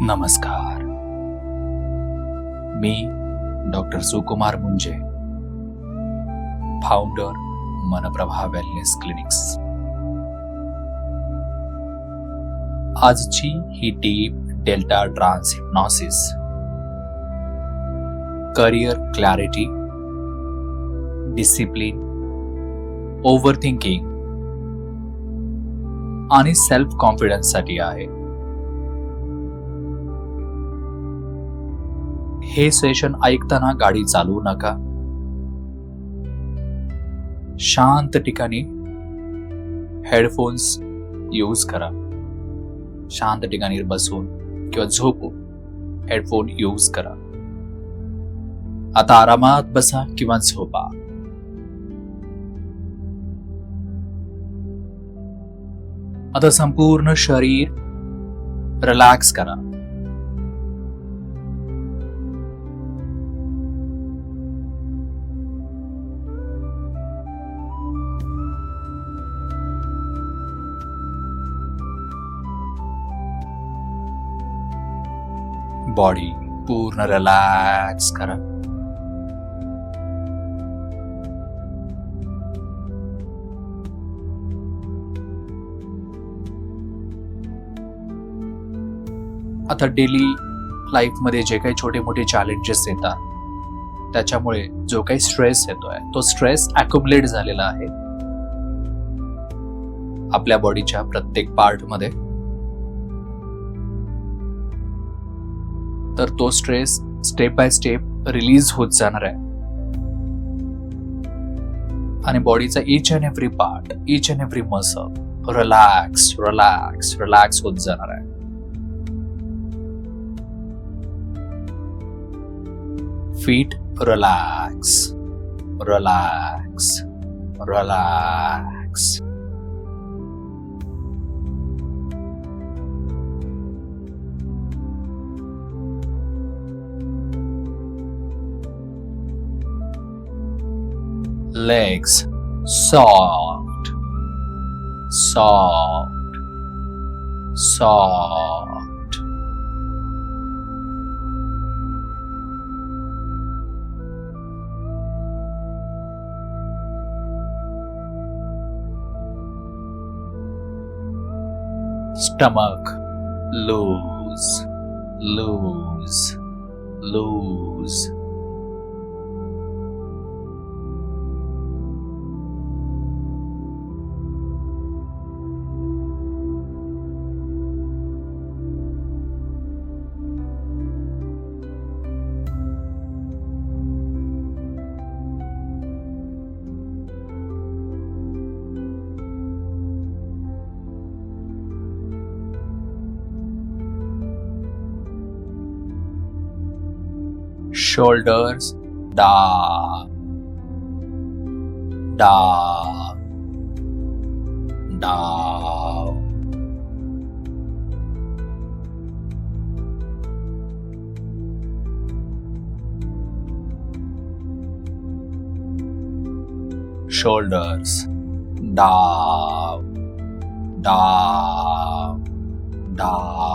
नमस्कार. मी डॉक्टर सुकुमार मुंजे, founder मनप्रभा wellness clinics. आजची ही deep delta trance hypnosis career clarity, discipline, overthinking आणि सेल्फ कॉन्फिडन्स साठी आहे. हे सेशन ऐकताना गाडी चालवू नका. शांत ठिकाणी हेडफोन्स यूज करा. शांत ठिकाणी बसून किंवा झोपून हेडफोन यूज करा. आता आरामात बसा किंवा झोपा. आता संपूर्ण शरीर रिलॅक्स करा. बॉडी पूर्ण रिलॅक्स करा. आता डेली लाईफ मध्ये जे काही छोटे मोठे चॅलेंजेस येतात, त्याच्यामुळे जो काही स्ट्रेस येतोय तो स्ट्रेस अॅक्युमुलेट झालेला आहे आपल्या बॉडीच्या प्रत्येक पार्ट मध्ये. तर तो stress step by step release होत जाणार आहे आणि बॉडीचा each and every part, each and every muscle relax relax relax होत जाणार आहे. Feet relax relax relax. Legs soft, soft, soft. Stomach loose, loose, loose. Shoulders down, down, down. Shoulders down, down, down.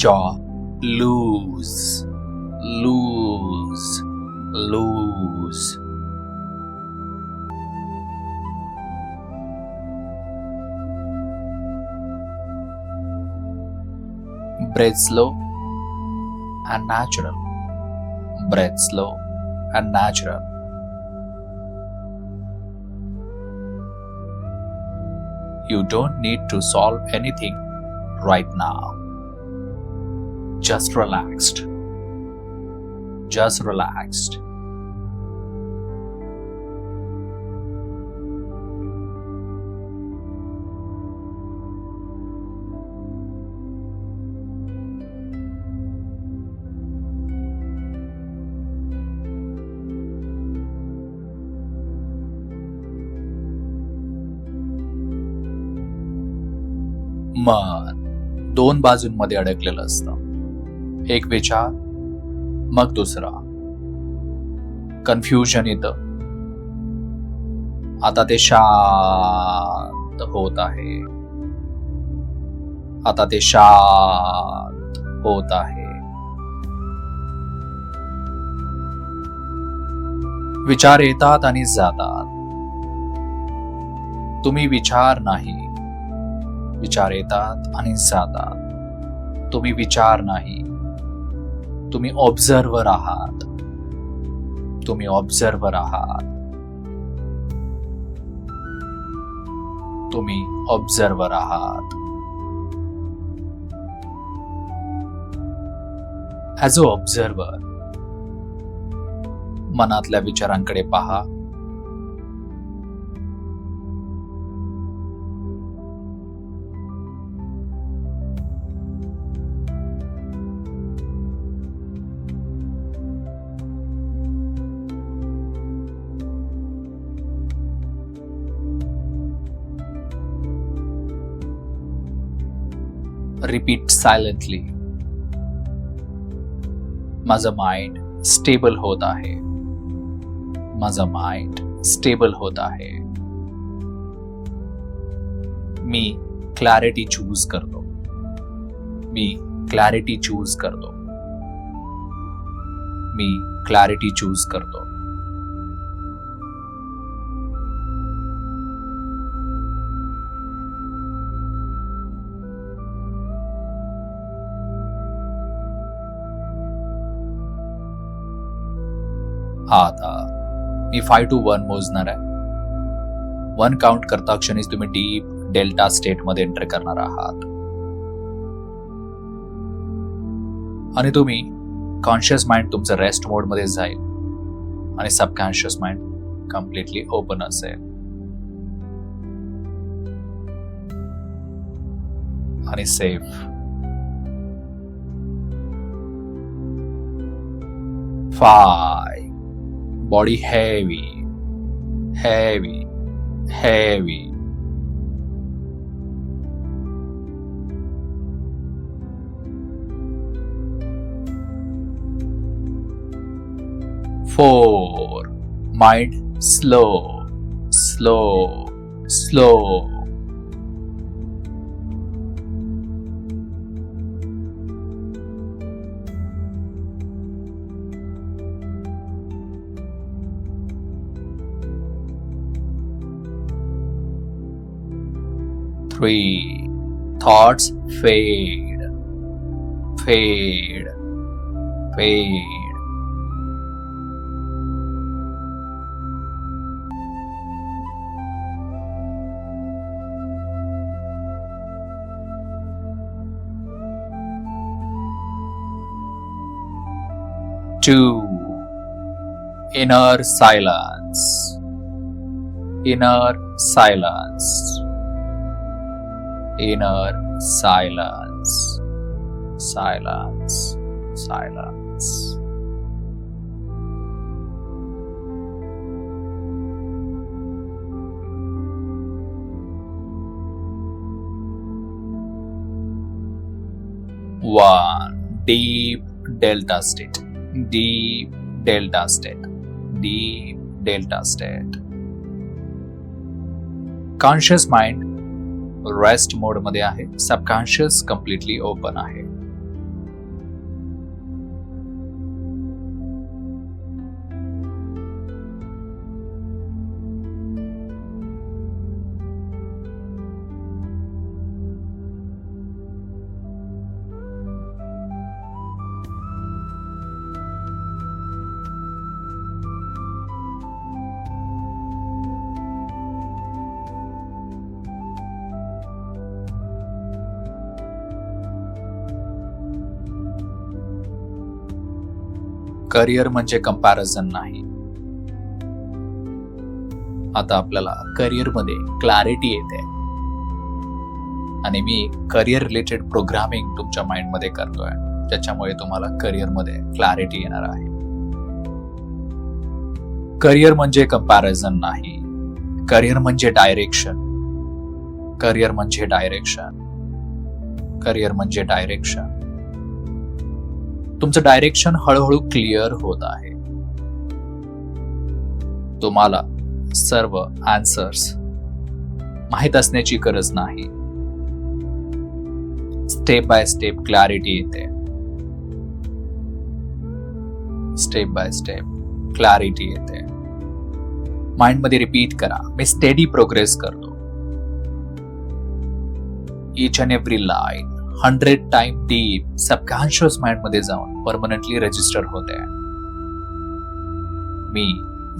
Jaw loose, loose, loose. Breathe slow and natural. Breathe slow and natural. You don't need to solve anything right now. Just relaxed. Just relaxed. मन दोन बाजूंमध्ये अडकलेलं असतं. एक विचार, मग दुसरा. Confusion येतं आता ते शांत होत आहे. आता ते शांत होत आहे. विचार येतात आणि जातात. तुम्ही विचार नाही. विचार येतात आणि जातात. तुम्ही विचार नाही. तुम्ही ऑब्झर्वर आहात. तुम्ही ऑब्झर्वर आहात. तुम्ही ऑब्झर्वर आहात. ॲज अ ऑब्झर्वर मनातल्या विचारांकडे पहा. Repeat silently. माझं माइंड स्टेबल होत आहे. माझं माइंड स्टेबल होत आहे. मी क्लॅरिटी चूज करतो. मी क्लॅरिटी चूज करतो. मी क्लॅरिटी चूज करतो. आता मी 5 to 1 मोजणार आहे. 1 काउंट करता क्षणीच तुम्ही डीप डेल्टा स्टेट मध्ये एंटर करणार आहात आणि तुम्ही कॉन्शियस माइंड तुमचं रेस्ट मोड मध्ये जाईल आणि सबकॉन्शियस माइंड कम्प्लिटली ओपन असेल आणि safe. 5. Body heavy, heavy, heavy. 4. Mind slow, slow, slow. 3. Thoughts fade, fade, fade. 2. Inner silence, inner silence, inner silence, silence, silence. 1. Deep delta state, deep delta state, deep delta state. Conscious mind rest mode मध्ये आहे. Subconscious completely open आहे. Career म्हणजे comparison नाही. आता आपल्याला career मध्ये clarity येते आणि मी करिअर रिलेटेड प्रोग्रामिंग तुमच्या माइंड मध्ये करतोय, ज्याच्यामुळे तुम्हाला करिअर मध्ये क्लॅरिटी येणार आहे. करिअर म्हणजे कंपॅरिझन नाही. करिअर म्हणजे डायरेक्शन. करिअर म्हणजे डायरेक्शन. करिअर म्हणजे डायरेक्शन. तुमचं डायरेक्शन हळूहळू क्लिअर होत आहे. तुम्हाला सर्व आन्सर्स माहीत असण्याची गरज नाही. स्टेप बाय स्टेप क्लॅरिटी येते. स्टेप बाय स्टेप क्लॅरिटी येते. माइंड मध्ये रिपीट करा, मी स्टेडी प्रोग्रेस करतो. Each and every line 100 time deep subconscious mind मध्ये जाऊन परमनंटली रजिस्टर होते. मी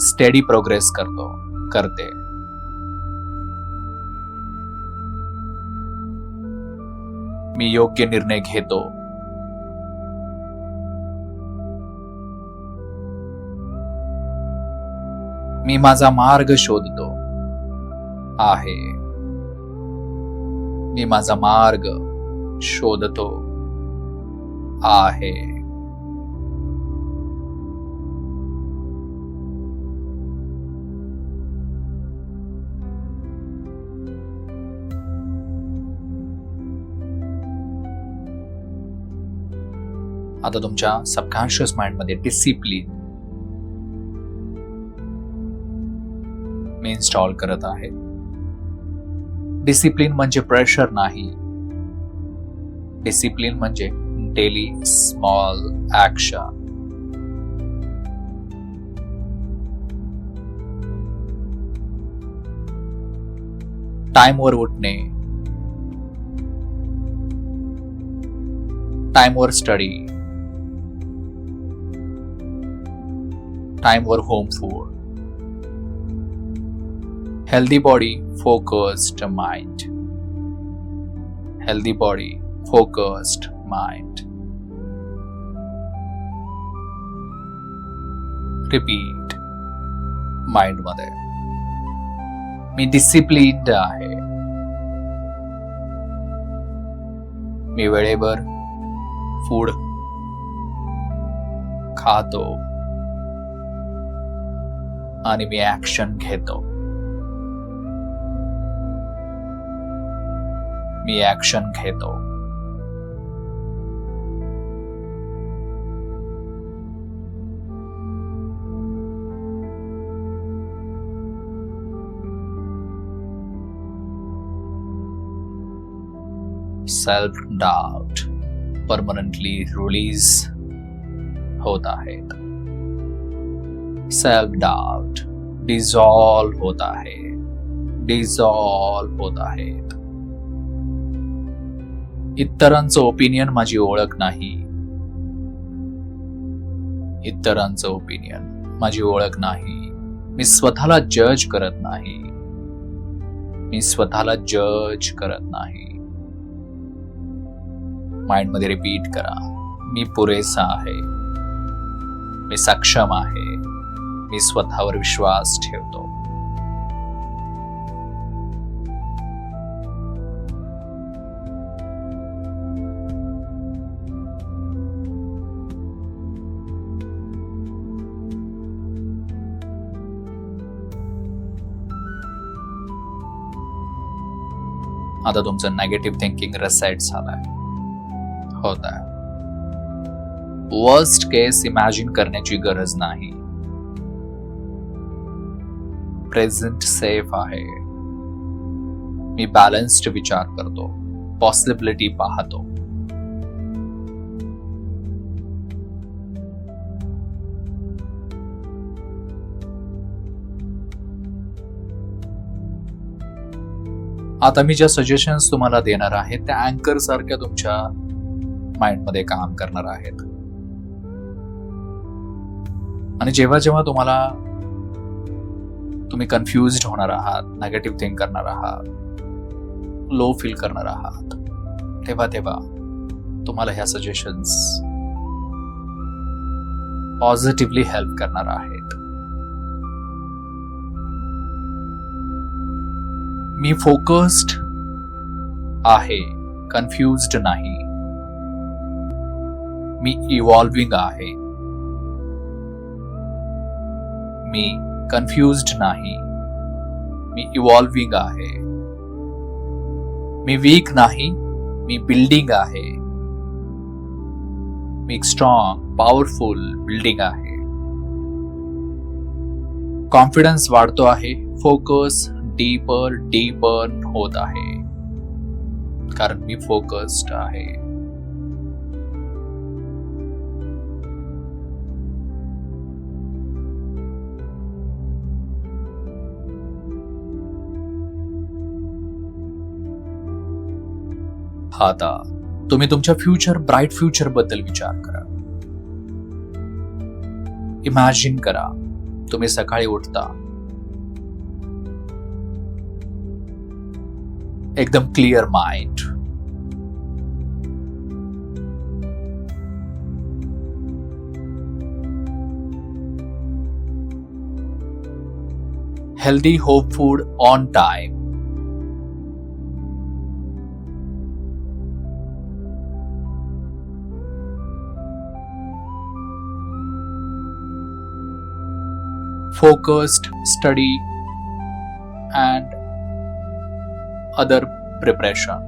स्टेडी प्रोग्रेस करते. मी योग्य निर्णय घेतो. मी माझा मार्ग शोधतो आहे. मी माझा मार्ग शोधतो आहे. आता तुमच्या सबकॉन्शियस माइंड मध्ये डिसिप्लिन मी इन्स्टॉल करत आहे. डिसिप्लिन म्हणजे प्रेशर नाही. डिसिप्लिन म्हणजे डेली स्मॉल ऍक्शन. टाइमवर उठणे, टाइमवर स्टडी, टाइमवर home food. Healthy body, focused mind. Healthy body, focused mind. Repeat. Mind मध्ये मी डिसिप्लिन्ड आहे. मी वेळेवर फूड खातो आणि मी ऍक्शन घेतो. मी ऍक्शन घेतो. सेल्फ डाउट परमनंटली रिलीज होत आहेत. सेल्फ डाउट डिझॉल्व होत आहे. डिझॉल्व होत आहेत. इतरांचं ओपिनियन माझी ओळख नाही. इतरांचं ओपिनियन माझी ओळख नाही. मी स्वतःला जज करत नाही. मी स्वतःला जज करत नाही. माइंड मध्ये रिपीट करा, मी पुरेसा आहे. मी सक्षम आहे. मी स्वतःवर विश्वास ठेवतो. आता तुमचं नेगेटिव्ह थिंकिंग रिसेट झालाय. होत आहे. वर्स्ट केस इमॅजिन करण्याची गरज नाही. प्रेझेंट सेफ आहे. मी बॅलन्स्ड विचार करतो. पॉसिबिलिटी पाहतो. आता मी ज्या सजेशन्स तुम्हाला देणार आहे त्या अँकर सारख्या तुमच्या माइंड मध्ये काम करणार आहेत. आणि जेव्हा जेव्हा तुम्ही कन्फ्युज्ड होणार आहात, नेगेटिव्ह थिंक करणार आहात, लो फील करणार आहात, तेव्हा तेव्हा तुम्हाला ह्या सजेशन्स पॉझिटिव्हली हेल्प करणार आहेत. मी फोकस्ड आहे, कन्फ्युज्ड नाही. मी इव्हॉल्विंग आहे. मी कन्फ्युज्ड नाही. मी इव्हॉल्विंग आहे. मी वीक नाही. मी बिल्डिंग आहे. मी स्ट्रॉंग, पॉवरफुल बिल्डिंग आहे. कॉन्फिडन्स वाढतो आहे, फोकस डीपर डीपर होत आहे, कारण मी फोकस्ड आहे. आता तुम्ही तुमच्या ब्राईट फ्युचर बद्दल विचार करा. इमॅजिन करा, तुम्ही सकाळी उठता, एकदम clear mind, healthy home food on time, focused study and other preparation.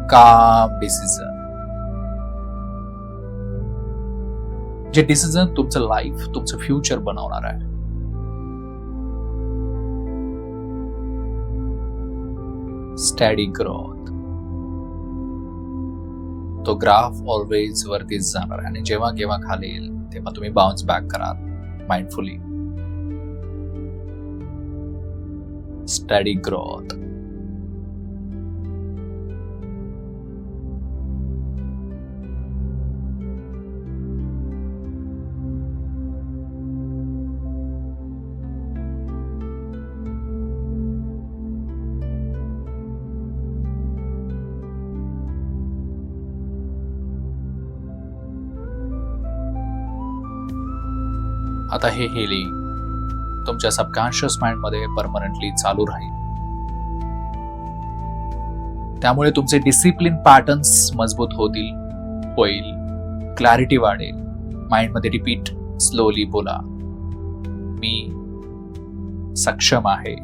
Calm decision. जे डिसिजन तुमचं लाईफ, तुमचं फ्युचर बनवणार आहे. Study growth. तो ग्राफ ऑलवेज वरतीच जाणार आहे आणि जेव्हा केव्हा खाली येईल तेव्हा तुम्ही बाउन्स बॅक करा माइंडफुली. Study growth. आता हे हिलिंग तुमच्या सबकॉन्शियस माइंड मध्ये परमनंटली चालू राहील. त्यामुळे तुमचे डिसिप्लिन पॅटर्न्स मजबूत होईल, क्लॅरिटी वाढेल. माइंड मध्ये रिपीट स्लोली बोला, मी सक्षम आहे,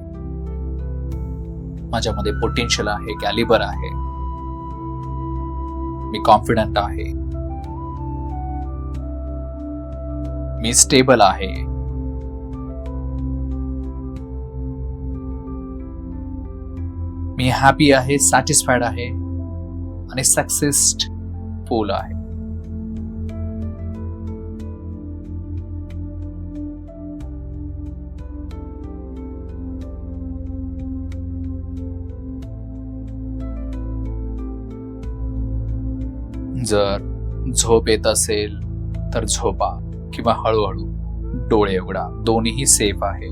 माझ्यामध्ये पोटेन्शियल आहे, कॅलिबर आहे, मी कॉन्फिडंट आहे, मी स्टेबल आहे, मी हॅपी आहे, सॅटिस्फाईड आहे आणि सक्सेसफुल आहे. जर झोप येत असेल तर झोपा किंवा हळूहळू डोळे उघडा, दोन्हीही सेफ आहे.